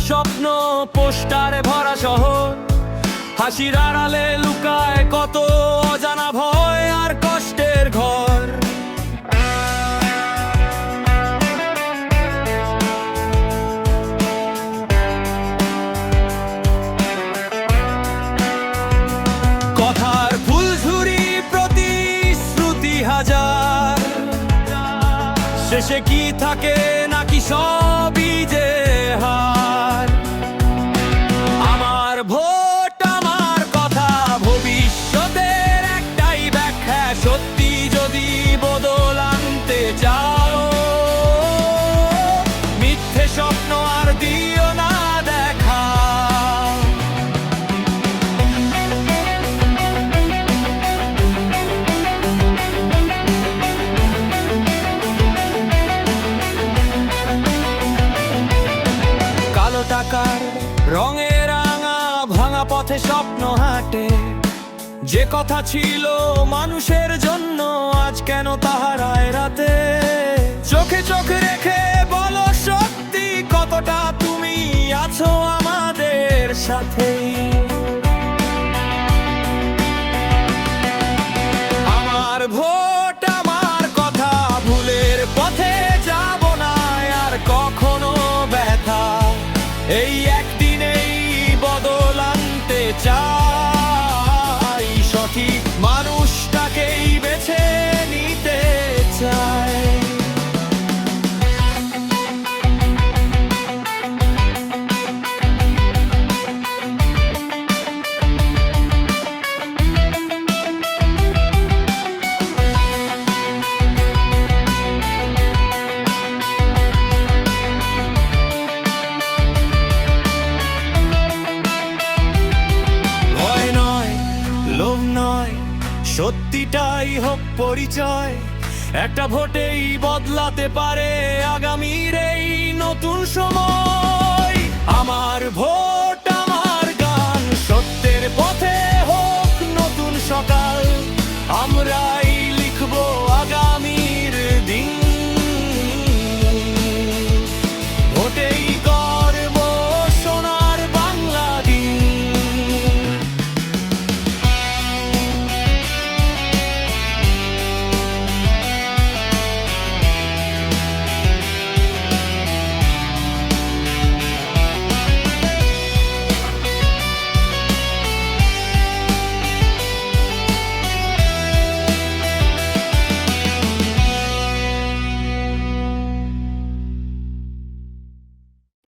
স্বপ্ন, পোস্টারে ভরা শহর, হাসির আড়ালে লুকায় কত অজানা ভয় আর কষ্টের ঘর। কথার ফুলঝুরি, প্রতিশ্রুতি হাজার, শেষে কি থাকে নাকি সবই যে হার। আমার ভোট, আমার কথা, ভবিষ্যতের একটাই ব্যাখ্যা, সত্যি যদি বদল আনতে চাও, মিথ্যে স্বপ্ন আর দিও না দেখা। কালো টাকার রঙে রাঙা ভাঙা পথে স্বপ্ন হাঁটে, যে কথা ছিল মানুষের জন্য আজ কেন তাহারায় রাতে। চোখে চোখ রেখে বলো সত্যি, কতটা তুমি আছো আমাদের সাথে। আমার ভোট, আমার কথা, ভুলের পথে যাব না আর কখনো ব্যথা। এই একদিনেই বদল আনতে চাই, সঠিক মানুষটাকেই বেছে নিতে চাই। লোভ নয়, সত্যিটাই হোক পরিচয়, একটা ভোটেই বদলাতে পারে আগামীর এই নতুন সময়। আমার ভোট, আমার গান, সত্যের পথে হোক নতুন সকাল। আমরা